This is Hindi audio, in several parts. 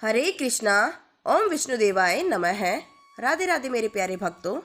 हरे कृष्णा। ओम विष्णुदेवाय नमः। राधे राधे मेरे प्यारे भक्तों,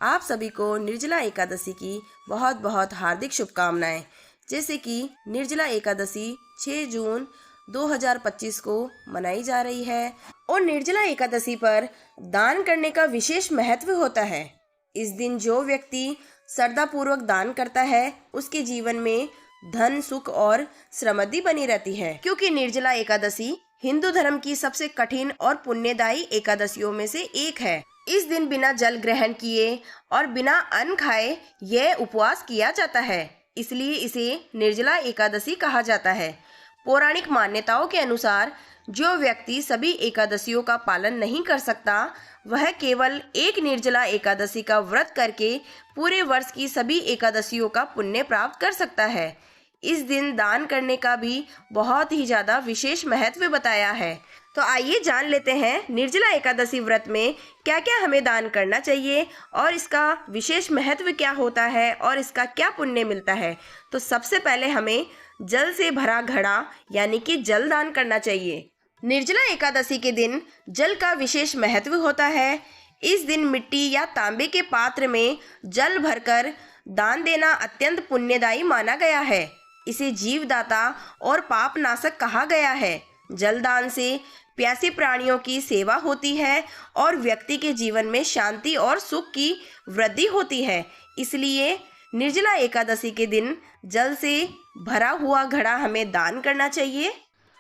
आप सभी को निर्जला एकादशी की बहुत बहुत हार्दिक शुभकामनाएं। जैसे कि निर्जला एकादशी 6 जून 2025 को मनाई जा रही है और निर्जला एकादशी पर दान करने का विशेष महत्व होता है। इस दिन जो व्यक्ति श्रद्धा पूर्वक दान करता है उसके जीवन में धन, सुख और समृद्धि बनी रहती है, क्योंकि निर्जला एकादशी हिंदू धर्म की सबसे कठिन और पुण्यदायी एकादशियों में से एक है। इस दिन बिना जल ग्रहण किए और बिना अन्न खाए यह उपवास किया जाता है, इसलिए इसे निर्जला एकादशी कहा जाता है। पौराणिक मान्यताओं के अनुसार जो व्यक्ति सभी एकादशियों का पालन नहीं कर सकता, वह केवल एक निर्जला एकादशी का व्रत करके पूरे वर्ष की सभी एकादशियों का पुण्य प्राप्त कर सकता है। इस दिन दान करने का भी बहुत ही ज्यादा विशेष महत्व बताया है। तो आइए जान लेते हैं निर्जला एकादशी व्रत में क्या क्या हमें दान करना चाहिए और इसका विशेष महत्व क्या होता है और इसका क्या पुण्य मिलता है। तो सबसे पहले हमें जल से भरा घड़ा यानी कि जल दान करना चाहिए। निर्जला एकादशी के दिन जल का विशेष महत्व होता है। इस दिन मिट्टी या तांबे के पात्र में जल भरकर दान देना अत्यंत पुण्यदायी माना गया है। इसे जीवदाता और पाप नाशक कहा गया है। जलदान से प्यासे प्राणियों की सेवा होती है और व्यक्ति के जीवन में शांति और सुख की वृद्धि होती है। इसलिए निर्जला एकादशी के दिन जल से भरा हुआ घड़ा हमें दान करना चाहिए।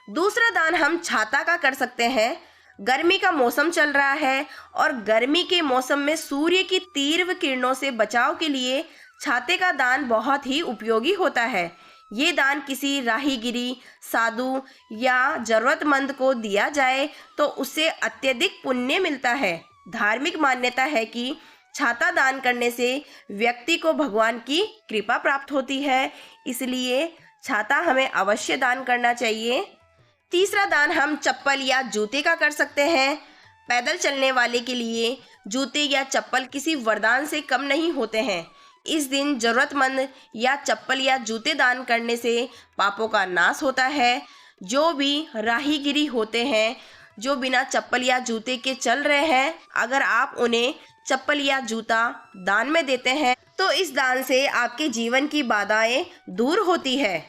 दूसरा दान हम छाता का कर सकते हैं। गर्मी का मौसम चल रहा है और गर्मी के मौसम में सूर्य की तीव्र किरणों से बचाव के लिए छाते का दान बहुत ही उपयोगी होता है। ये दान किसी राहीगिरी, साधु या जरूरतमंद को दिया जाए तो उससे अत्यधिक पुण्य मिलता है। धार्मिक मान्यता है कि छाता दान करने से व्यक्ति को भगवान की कृपा प्राप्त होती है, इसलिए छाता हमें अवश्य दान करना चाहिए। तीसरा दान हम चप्पल या जूते का कर सकते हैं। पैदल चलने वाले के लिए जूते या चप्पल किसी वरदान से कम नहीं होते हैं। इस दिन जरूरतमंद या चप्पल या जूते दान करने से पापों का नाश होता है। जो भी राहीगिरी होते हैं, जो बिना चप्पल या जूते के चल रहे हैं, अगर आप उन्हें चप्पल या जूता दान में देते हैं तो इस दान से आपके जीवन की बाधाएं दूर होती है।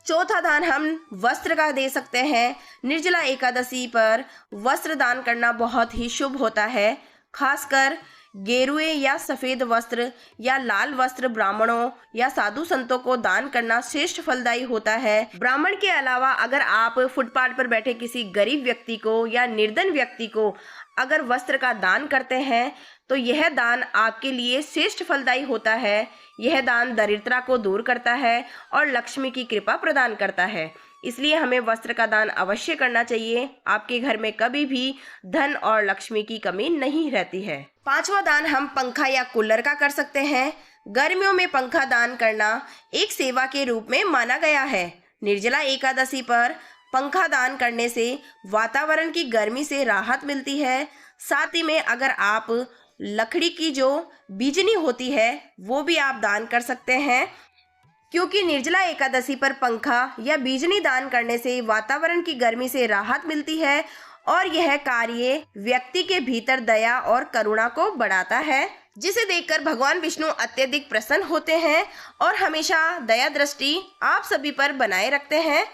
चौथा दान हम वस्त्र का दे सकते हैं। निर्जला एकादशी पर वस्त्र दान करना बहुत ही शुभ होता है। खासकर गेरुए या सफेद वस्त्र या लाल वस्त्र ब्राह्मणों या साधु संतों को दान करना श्रेष्ठ फलदायी होता है। ब्राह्मण के अलावा अगर आप फुटपाथ पर बैठे किसी गरीब व्यक्ति को या निर्धन व्यक्ति को अगर वस्त्र का दान करते हैं तो यह दान आपके लिए श्रेष्ठ फलदायी होता है। यह दान दरिद्रता को दूर करता है और लक्ष्मी की कृपा प्रदान करता है, इसलिए हमें वस्त्र का दान अवश्य करना चाहिए। आपके घर में कभी भी धन और लक्ष्मी की कमी नहीं रहती है। पांचवा दान हम पंखा या कूलर का कर सकते हैं। गर्मियों में पंखा दान करना एक सेवा के रूप में माना गया है। निर्जला एकादशी पर पंखा दान करने से वातावरण की गर्मी से राहत मिलती है। साथ ही में अगर आप लकड़ी की जो बीजनी होती है वो भी आप दान कर सकते हैं, क्योंकि निर्जला एकादशी पर पंखा या बीजनी दान करने से वातावरण की गर्मी से राहत मिलती है और यह कार्य व्यक्ति के भीतर दया और करुणा को बढ़ाता है, जिसे देखकर भगवान विष्णु अत्यधिक प्रसन्न होते हैं और हमेशा दया दृष्टि आप सभी पर बनाए रखते हैं।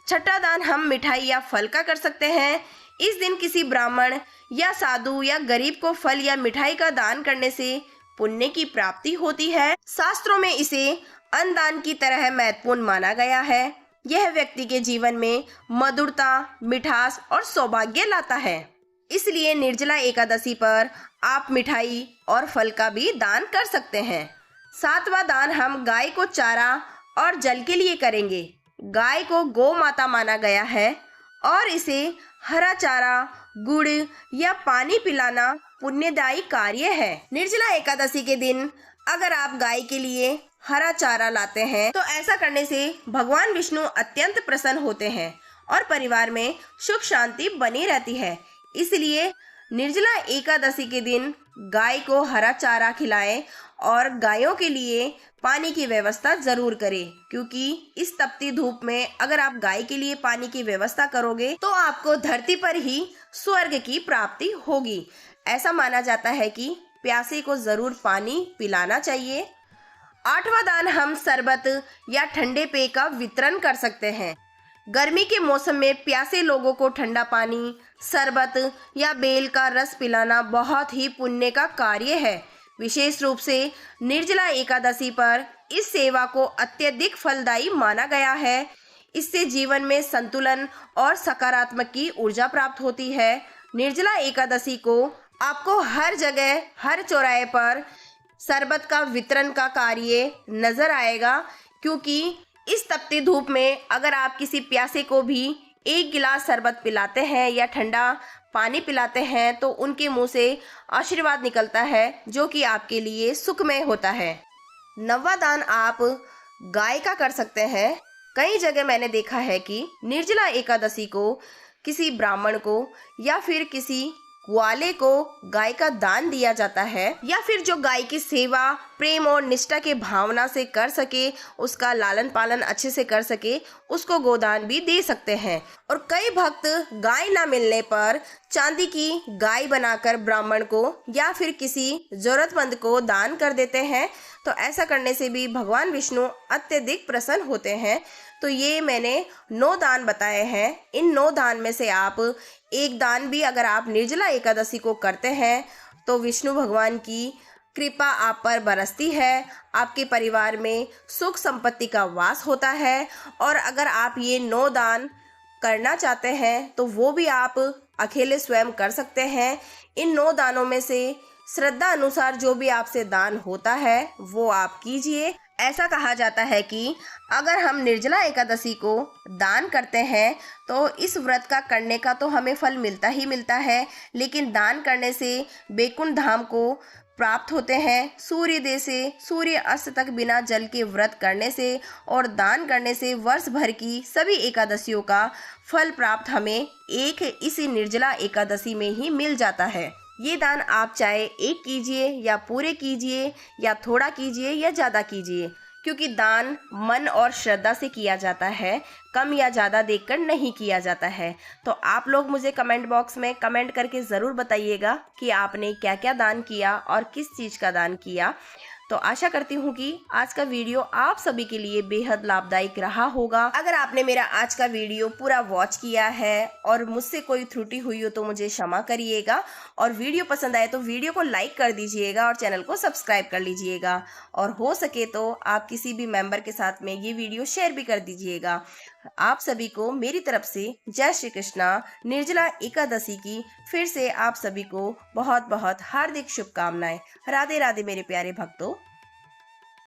छठा दान हम मिठाई या फल का कर सकते हैं। इस दिन किसी ब्राह्मण या साधु या गरीब को फल या मिठाई का दान करने से पुण्य की प्राप्ति होती है। शास्त्रों में इसे अन्नदान की तरह महत्वपूर्ण माना गया है। यह व्यक्ति के जीवन में मधुरता, मिठास और सौभाग्य लाता है, इसलिए निर्जला एकादशी पर आप मिठाई और फल का भी दान कर सकते हैं। सातवां दान हम गाय को चारा और जल के लिए करेंगे। गाय को गौ माता माना गया है और इसे हरा चारा, गुड़ या पानी पिलाना पुण्यदायी कार्य है। निर्जला एकादशी के दिन अगर आप गाय के लिए हरा चारा लाते हैं तो ऐसा करने से भगवान विष्णु अत्यंत प्रसन्न होते हैं और परिवार में सुख शांति बनी रहती है। इसलिए निर्जला एकादशी के दिन गाय को हरा चारा खिलाएं और गायों के लिए पानी की व्यवस्था जरूर करें, क्योंकि इस तपती धूप में अगर आप गाय के लिए पानी की व्यवस्था करोगे तो आपको धरती पर ही स्वर्ग की प्राप्ति होगी। ऐसा माना जाता है कि प्यासे को जरूर पानी पिलाना चाहिए। 8वां दान, हम शरबत या ठंडे पेय का वितरण कर सकते हैं। गर्मी के मौसम में प्यासे लोगों को ठंडा पानी, शरबत या बेल का रस पिलाना बहुत ही पुण्य का कार्य है। विशेष रूप से निर्जला एकादशी पर इस सेवा को अत्यधिक फलदायी माना गया है। इससे जीवन में संतुलन और सकारात्मक की ऊर्जा प्राप्त होती है। निर्जला एकादशी को आपको हर जगह, हर चौराहे पर शरबत का वितरण का कार्य नजर आएगा, क्योंकि इस तपती धूप में अगर आप किसी प्यासे को भी 1 गिलास शरबत पिलाते हैं या ठंडा पानी पिलाते हैं तो उनके मुंह से आशीर्वाद निकलता है, जो कि आपके लिए सुखमय होता है। 9वां दान आप गाय का कर सकते हैं। कई जगह मैंने देखा है कि निर्जला एकादशी को किसी ब्राह्मण को या फिर किसी ग्वाले को गाय का दान दिया जाता है, या फिर जो गाय की सेवा प्रेम और निष्ठा के भावना से कर सके, उसका लालन पालन अच्छे से कर सके, उसको गोदान भी दे सकते हैं। और कई भक्त गाय ना मिलने पर चांदी की गाय बनाकर ब्राह्मण को या फिर किसी जरूरतमंद को दान कर देते हैं। तो ऐसा करने से भी भगवान विष्णु अत्यधिक प्रसन्न होते हैं। तो ये मैंने 9 दान बताए हैं। इन 9 दान में से आप एक दान भी अगर आप निर्जला एकादशी को करते हैं तो विष्णु भगवान की कृपा आप पर बरसती है, आपके परिवार में सुख संपत्ति का वास होता है। और अगर आप ये 9 दान करना चाहते हैं तो वो भी आप अकेले स्वयं कर सकते हैं। इन 9 दानों में से श्रद्धा अनुसार जो भी आपसे दान होता है वो आप कीजिए। ऐसा कहा जाता है कि अगर हम निर्जला एकादशी को दान करते हैं तो इस व्रत का करने का तो हमें फल मिलता ही मिलता है, लेकिन दान करने से बैकुंठ धाम को प्राप्त होते हैं। सूर्योदय से सूर्य अस्त तक बिना जल के व्रत करने से और दान करने से वर्ष भर की सभी एकादशियों का फल प्राप्त हमें एक इसी निर्जला एकादशी में ही मिल जाता है। ये दान आप चाहे एक कीजिए या पूरे कीजिए या थोड़ा कीजिए या ज़्यादा कीजिए, क्योंकि दान मन और श्रद्धा से किया जाता है, कम या ज़्यादा देखकर नहीं किया जाता है। तो आप लोग मुझे कमेंट बॉक्स में कमेंट करके ज़रूर बताइएगा कि आपने क्या क्या दान किया और किस चीज़ का दान किया। तो आशा करती हूँ कि आज का वीडियो आप सभी के लिए बेहद लाभदायक रहा होगा। अगर आपने मेरा आज का वीडियो पूरा वॉच किया है और मुझसे कोई त्रुटि हुई हो तो मुझे क्षमा करिएगा, और वीडियो पसंद आए तो वीडियो को लाइक कर दीजिएगा और चैनल को सब्सक्राइब कर लीजिएगा, और हो सके तो आप किसी भी मेंबर के साथ में ये वीडियो शेयर भी कर दीजिएगा। आप सभी को मेरी तरफ से जय श्री कृष्णा। निर्जला एकादशी की फिर से आप सभी को बहुत बहुत हार्दिक शुभकामनाएं। राधे राधे मेरे प्यारे भक्तों।